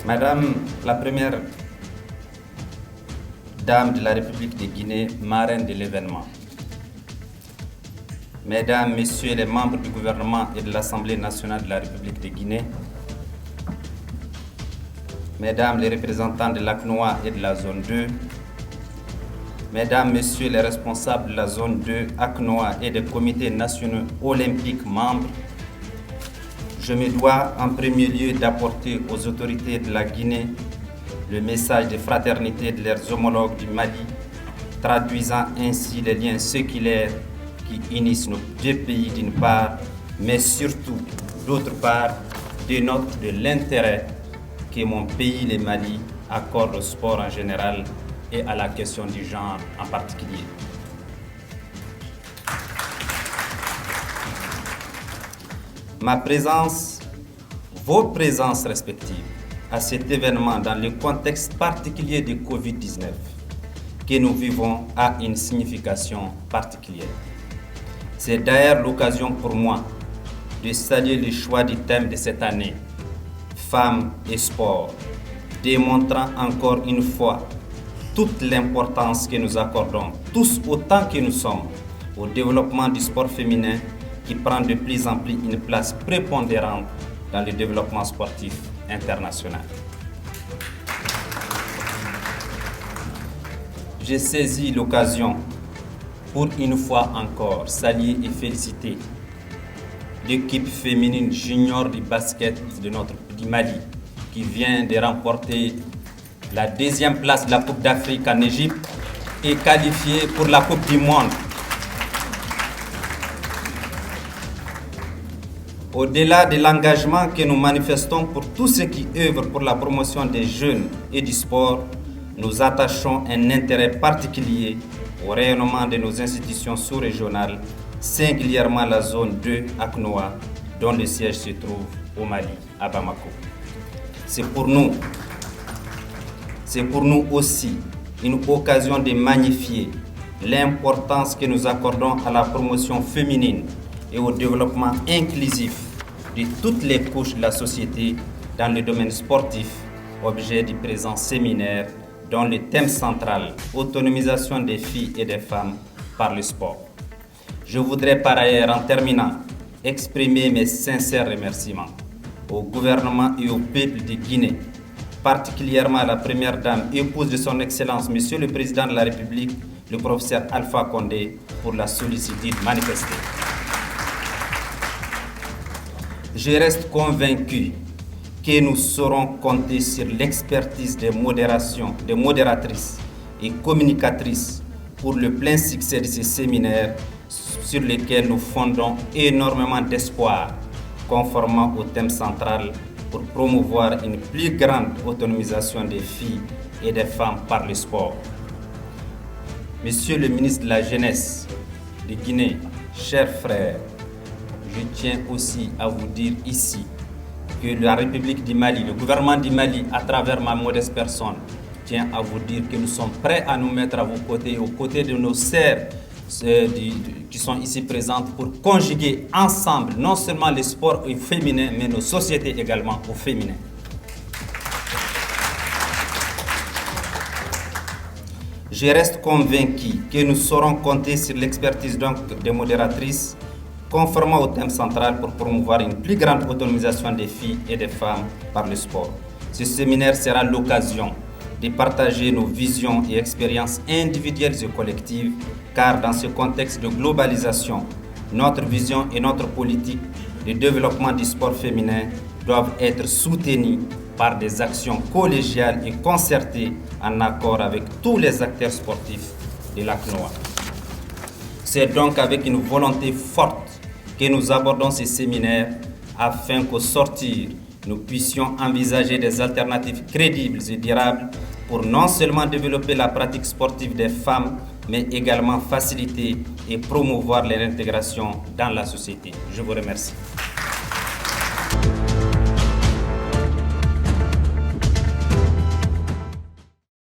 Madame la Première Dame de la République de Guinée, marraine de l'événement. Mesdames, Messieurs les membres du gouvernement et de l'Assemblée nationale de la République de Guinée, Mesdames les représentants de l'ACNOA et de la zone 2, Mesdames, Messieurs les responsables de la zone 2, ACNOA et des comités nationaux olympiques membres, je me dois en premier lieu d'apporter aux autorités de la Guinée le message de fraternité de leurs homologues du Mali, traduisant ainsi les liens séculaires qui unissent nos deux pays d'une part, mais surtout d'autre part, dénotent de l'intérêt que mon pays, le Mali, accorde au sport en général et à la question du genre en particulier. Ma présence, vos présences respectives à cet événement dans le contexte particulier du Covid-19 que nous vivons a une signification particulière. C'est d'ailleurs l'occasion pour moi de saluer le choix du thème de cette année, Femmes et sport, démontrant encore une fois toute l'importance que nous accordons, tous autant que nous sommes, au développement du sport féminin qui prend de plus en plus une place prépondérante dans le développement sportif international. J'ai saisi l'occasion pour une fois encore saluer et féliciter l'équipe féminine junior du basket du Mali qui vient de remporter la deuxième place de la Coupe d'Afrique en Égypte et qualifiée pour la Coupe du Monde. Au-delà de l'engagement que nous manifestons pour tous ceux qui œuvrent pour la promotion des jeunes et du sport, nous attachons un intérêt particulier au rayonnement de nos institutions sous-régionales, singulièrement la zone 2 ACNOA, dont le siège se trouve au Mali, à Bamako. C'est pour nous aussi une occasion de magnifier l'importance que nous accordons à la promotion féminine et au développement inclusif de toutes les couches de la société dans le domaine sportif, objet du présent séminaire dont le thème central, autonomisation des filles et des femmes par le sport. Je voudrais par ailleurs, en terminant, exprimer mes sincères remerciements au gouvernement et au peuple de Guinée, particulièrement à la Première Dame, épouse de son Excellence, Monsieur le Président de la République, le professeur Alpha Condé, pour la sollicitude manifestée. Je reste convaincu que nous saurons compter sur l'expertise des modératrices et communicatrices pour le plein succès de ces séminaires sur lesquels nous fondons énormément d'espoir, conformément au thème central pour promouvoir une plus grande autonomisation des filles et des femmes par le sport. Monsieur le ministre de la Jeunesse de Guinée, chers frères, je tiens aussi à vous dire ici que la République du Mali, le gouvernement du Mali, à travers ma modeste personne, tient à vous dire que nous sommes prêts à nous mettre à vos côtés, aux côtés de nos sœurs qui sont ici présentes pour conjuguer ensemble non seulement le sport au féminin, mais nos sociétés également au féminin. Je reste convaincu que nous saurons compter sur l'expertise des modératrices, conformément au thème central pour promouvoir une plus grande autonomisation des filles et des femmes par le sport. Ce séminaire sera l'occasion de partager nos visions et expériences individuelles et collectives, car dans ce contexte de globalisation, notre vision et notre politique de développement du sport féminin doivent être soutenues par des actions collégiales et concertées en accord avec tous les acteurs sportifs de l'ACNOA. C'est donc avec une volonté forte que nous abordons ces séminaires afin qu'au sortir, nous puissions envisager des alternatives crédibles et durables pour non seulement développer la pratique sportive des femmes, mais également faciliter et promouvoir leur intégration dans la société. Je vous remercie.